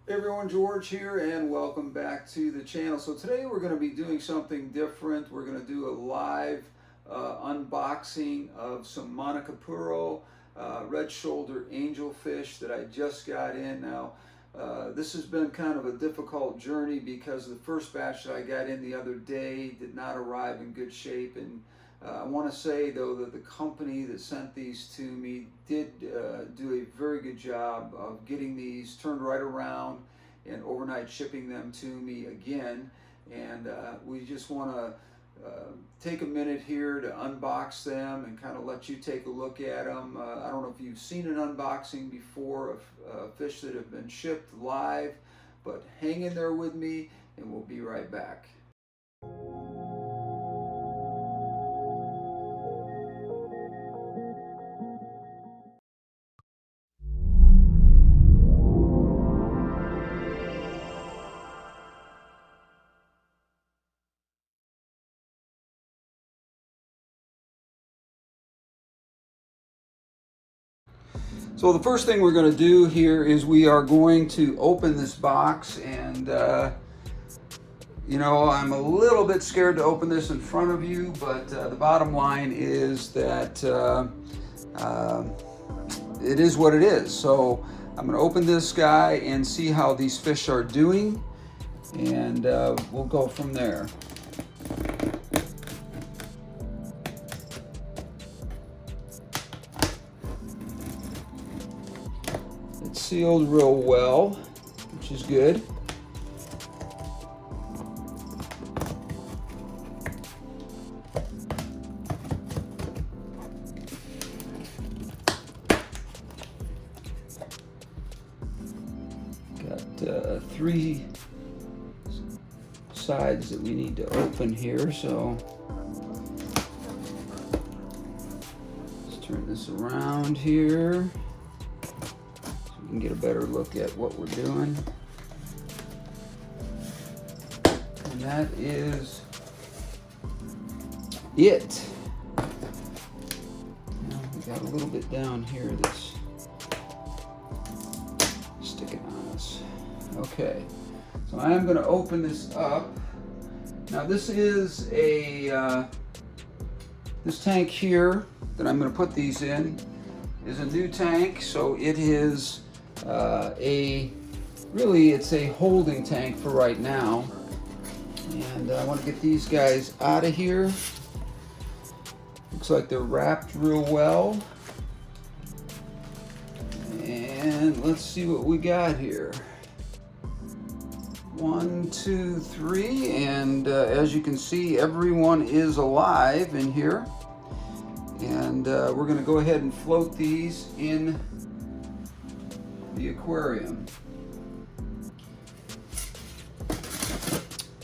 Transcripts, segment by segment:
Hey everyone, George here and welcome back to the channel. So today we're going to be doing something different. We're going to do a live unboxing of some Manacapuru red shoulder angelfish that I just got in. Now this has been kind of a difficult journey because the first batch that I got in the other day did not arrive in good shape, and I want to say though that the company that sent these to me did do a very good job of getting these turned right around and overnight shipping them to me again. And we just want to take a minute here to unbox them and kind of let you take a look at them. I don't know if you've seen an unboxing before of fish that have been shipped live, but hang in there with me and we'll be right back. So the first thing we're going to do here is we are going to open this box, and you know, I'm a little bit scared to open this in front of you, but the bottom line is that it is what it is. So I'm going to open this guy and see how these fish are doing, and we'll go from there. It's sealed real well, which is good. Got 3 sides that we need to open here, so let's turn this around here so we can get a better look at what we're doing. And that is it. Now we got a little bit down here that's sticking on us. Okay, so I am going to open this up. Now this is a this tank here that I'm going to put these in is a new tank, so it is it's a holding tank for right now, and I want to get these guys out of here. Looks like they're wrapped real well, and let's see what we got here. 1, 2, 3, and as you can see, everyone is alive in here, and we're going to go ahead and float these in the aquarium.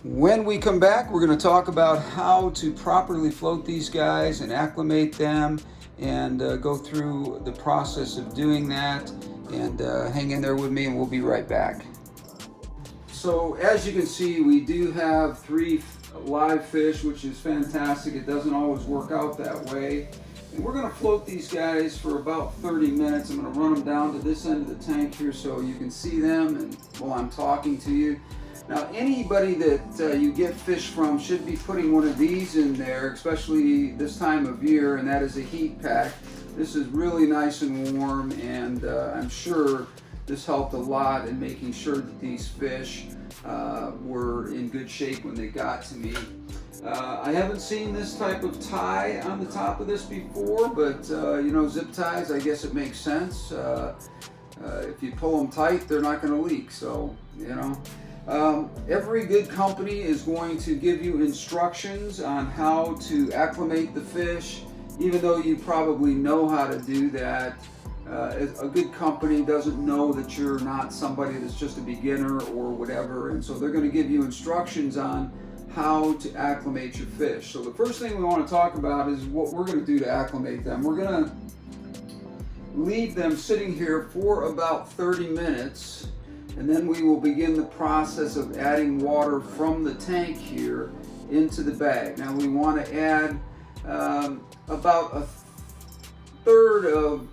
When we come back, we're going to talk about how to properly float these guys and acclimate them, and go through the process of doing that. And hang in there with me and we'll be right back. So as you can see, we do have 3 live fish, which is fantastic. It doesn't always work out that way. And we're going to float these guys for about 30 minutes. I'm going to run them down to this end of the tank here so you can see them and while I'm talking to you. Now anybody that you get fish from should be putting one of these in there, especially this time of year, and that is a heat pack. This is really nice and warm, and I'm sure this helped a lot in making sure that these fish were in good shape when they got to me. I haven't seen this type of tie on the top of this before, but you know, zip ties, I guess it makes sense. If you pull them tight, they're not going to leak, so you know. Every good company is going to give you instructions on how to acclimate the fish, even though you probably know how to do that. A good company doesn't know that you're not somebody that's just a beginner or whatever, and so they're going to give you instructions on how to acclimate your fish. So the first thing we want to talk about is what we're going to do to acclimate them. We're going to leave them sitting here for about 30 minutes, and then we will begin the process of adding water from the tank here into the bag. Now we want to add about a third of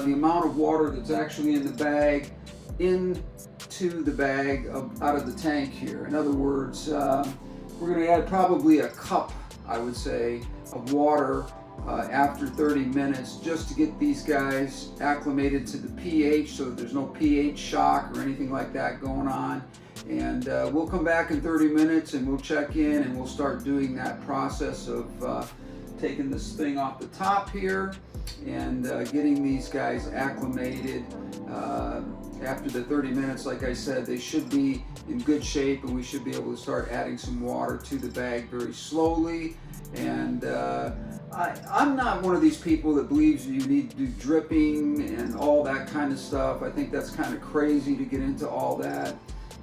the amount of water that's actually in the bag into the bag out of the tank here. In other words, we're going to add probably a cup, I would say, of water after 30 minutes just to get these guys acclimated to the pH so that there's no pH shock or anything like that going on. And we'll come back in 30 minutes and we'll check in and we'll start doing that process of taking this thing off the top here and getting these guys acclimated. After the 30 minutes, like I said, they should be in good shape and we should be able to start adding some water to the bag very slowly. And I'm not one of these people that believes you need to do dripping and all that kind of stuff. I think that's kind of crazy to get into all that.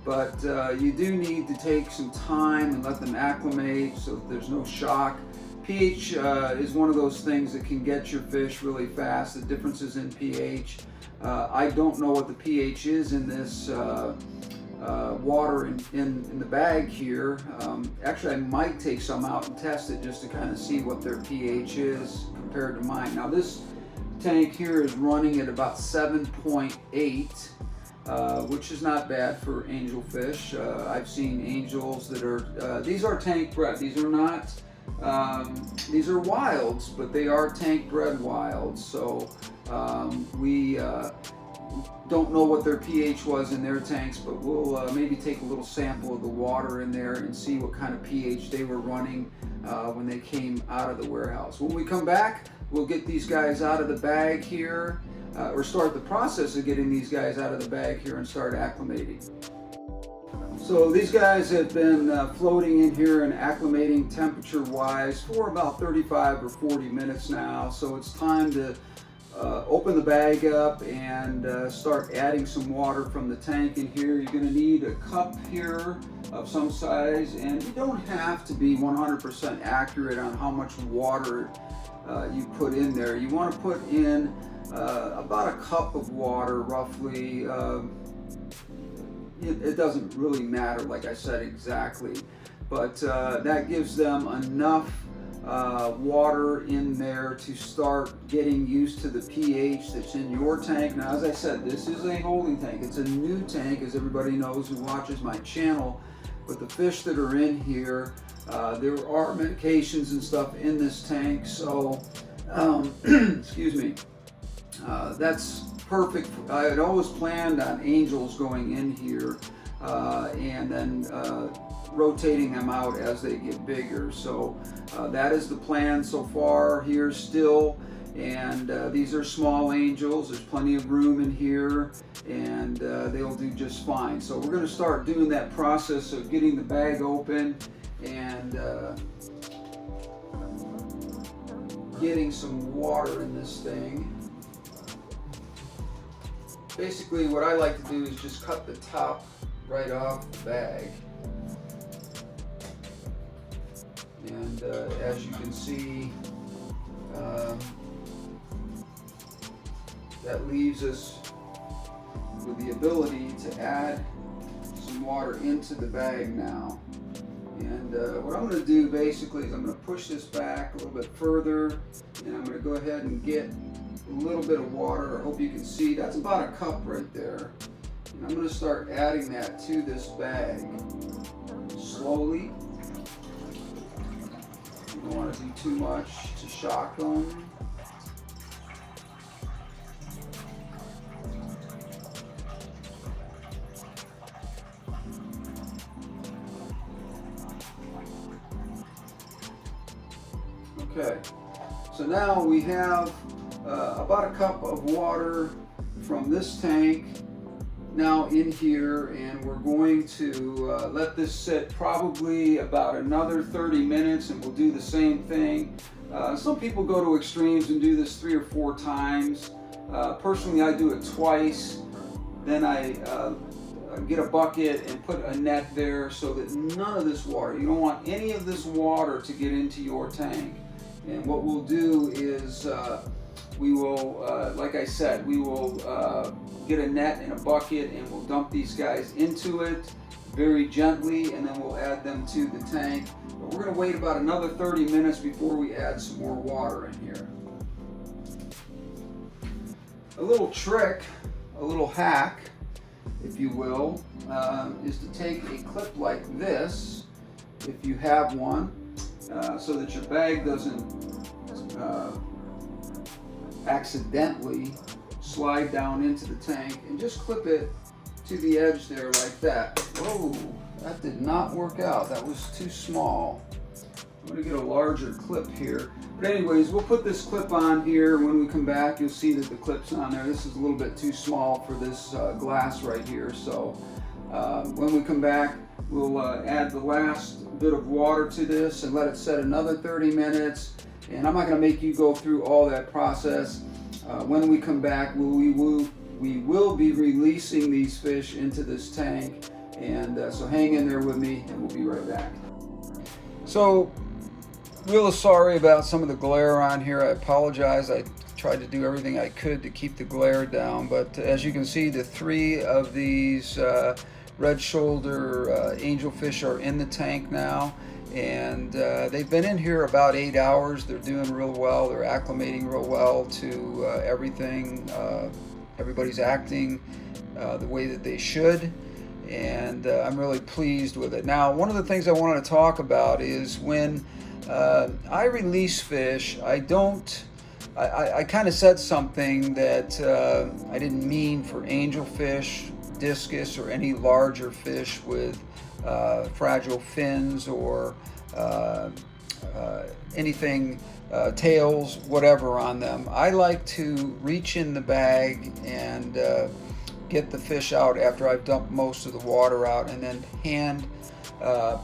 But you do need to take some time and let them acclimate so that there's no shock. pH is one of those things that can get your fish really fast, the differences in pH. I don't know what the pH is in this water in the bag here. Actually, I might take some out and test it just to kind of see what their pH is compared to mine. Now this tank here is running at about 7.8, which is not bad for angelfish. I've seen angels that are, these are tank bred. These are not, these are wilds, but they are tank bred wilds. So we don't know what their pH was in their tanks, but we'll maybe take a little sample of the water in there and see what kind of pH they were running when they came out of the warehouse. When we come back, we'll get these guys out of the bag here, or start the process of getting these guys out of the bag here and start acclimating. So these guys have been floating in here and acclimating temperature-wise for about 35 or 40 minutes now. So it's time to open the bag up and start adding some water from the tank in here. You're going to need a cup here of some size, and you don't have to be 100% accurate on how much water you put in there. You want to put in about a cup of water roughly. It doesn't really matter, like I said, exactly, but that gives them enough water in there to start getting used to the pH that's in your tank. Now, as I said, this is a holding tank. It's a new tank, as everybody knows who watches my channel, but the fish that are in here, there are medications and stuff in this tank, so excuse me, that's perfect. I had always planned on angels going in here and then rotating them out as they get bigger. So that is the plan so far here still. And these are small angels. There's plenty of room in here, and they'll do just fine. So we're going to start doing that process of getting the bag open and getting some water in this thing. Basically, what I like to do is just cut the top right off the bag. And as you can see, that leaves us with the ability to add some water into the bag now. And what I'm going to do basically is I'm going to push this back a little bit further, and I'm going to go ahead and get a little bit of water. I hope you can see that's about a cup right there. And I'm going to start adding that to this bag slowly. You don't want to do too much to shock them. Okay, so now we have about a cup of water from this tank now in here, and we're going to let this sit probably about another 30 minutes, and we'll do the same thing. Some people go to extremes and do this 3 or 4 times. Personally, I do it twice. Then I get a bucket and put a net there so that none of this water, you don't want any of this water to get into your tank. And what we'll do is we will, like I said, we will get a net and a bucket, and we'll dump these guys into it very gently, and then we'll add them to the tank. But we're going to wait about another 30 minutes before we add some more water in here. A little trick, a little hack, if you will, is to take a clip like this, if you have one, so that your bag doesn't accidentally slide down into the tank, and just clip it to the edge there like that. Whoa, that did not work out. That was too small. I'm going to get a larger clip here. But anyways, we'll put this clip on here. When we come back, you'll see that the clip's on there. This is a little bit too small for this glass right here. So when we come back, we'll add the last bit of water to this and let it set another 30 minutes. And I'm not going to make you go through all that process. When we come back, we will be releasing these fish into this tank. And so hang in there with me, and we'll be right back. So, real sorry about some of the glare on here. I apologize. I tried to do everything I could to keep the glare down, but as you can see, the 3 of these red shoulder angelfish are in the tank now, and they've been in here about 8 hours. They're doing real well. They're acclimating real well to everything. Everybody's acting the way that they should, and I'm really pleased with it. Now, one of the things I wanted to talk about is when I release fish, I kind of said something that I didn't mean for angelfish, discus, or any larger fish with fragile fins or anything, tails, whatever on them. I like to reach in the bag and get the fish out after I've dumped most of the water out, and then hand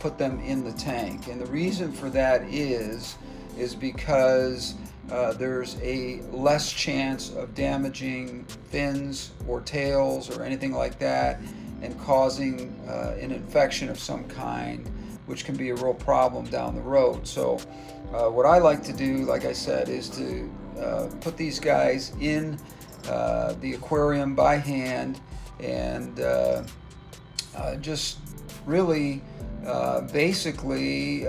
put them in the tank. And the reason for that is because there's a less chance of damaging fins or tails or anything like that and causing an infection of some kind, which can be a real problem down the road. So what I like to do, like I said, is to put these guys in the aquarium by hand and just really basically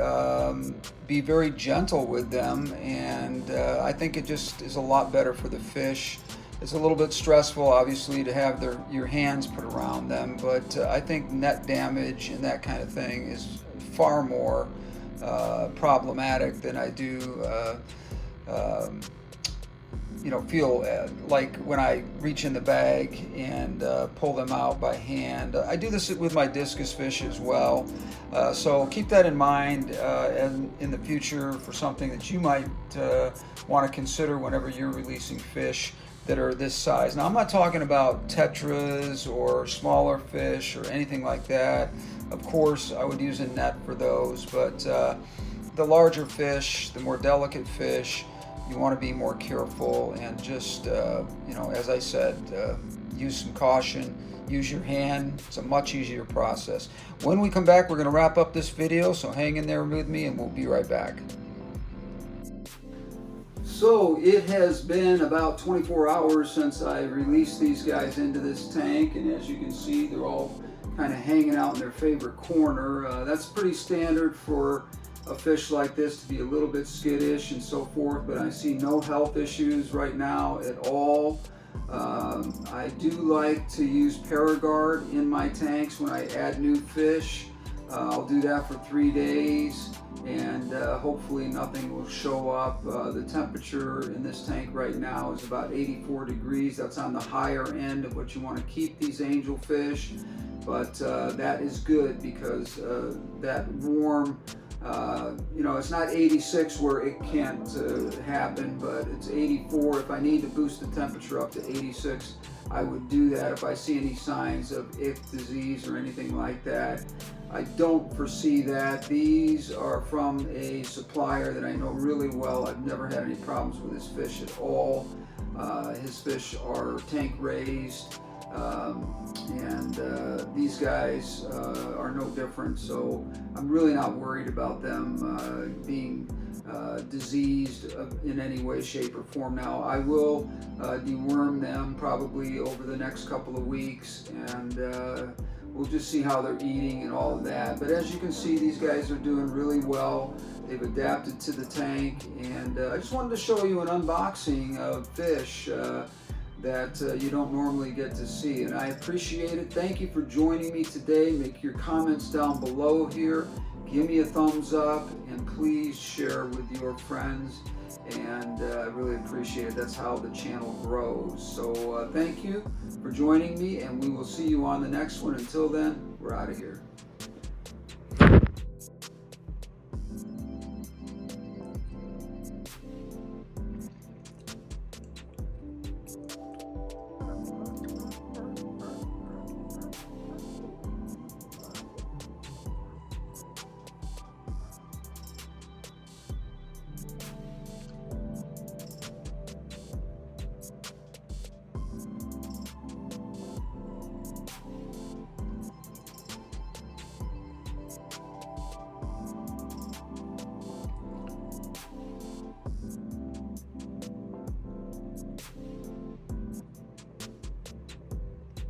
be very gentle with them, and I think it just is a lot better for the fish. It's a little bit stressful, obviously, to have your hands put around them, but I think net damage and that kind of thing is far more problematic than I do feel like when I reach in the bag and pull them out by hand. I do this with my discus fish as well, so keep that in mind and in the future for something that you might want to consider whenever you're releasing fish that are this size. Now, I'm not talking about tetras or smaller fish or anything like that. Of course, I would use a net for those, but the larger fish, the more delicate fish, you want to be more careful and just, as I said, use some caution, use your hand. It's a much easier process. When we come back, we're going to wrap up this video, so hang in there with me and we'll be right back. So it has been about 24 hours since I released these guys into this tank, and as you can see, they're all kind of hanging out in their favorite corner. That's pretty standard for a fish like this to be a little bit skittish and so forth, but I see no health issues right now at all. I do like to use Paragard in my tanks when I add new fish. I'll do that for 3 days, and hopefully nothing will show up. The temperature in this tank right now is about 84 degrees. That's on the higher end of what you want to keep these angelfish, but that is good because that warm, it's not 86 where it can't happen, but it's 84. If I need to boost the temperature up to 86, I would do that if I see any signs of ick disease or anything like that. I don't foresee that. These are from a supplier that I know really well. I've never had any problems with his fish at all. His fish are tank raised, and these guys are no different, so I'm really not worried about them being diseased in any way, shape, or form. Now, I will deworm them probably over the next couple of weeks, and we'll just see how they're eating and all of that. But as you can see, these guys are doing really well. They've adapted to the tank, and I just wanted to show you an unboxing of fish. that you don't normally get to see, and I appreciate it. Thank you for joining me today. Make your comments down below here. Give me a thumbs up, and please share with your friends, and I really appreciate it. That's how the channel grows. So thank you for joining me, and we will see you on the next one. Until then, we're out of here.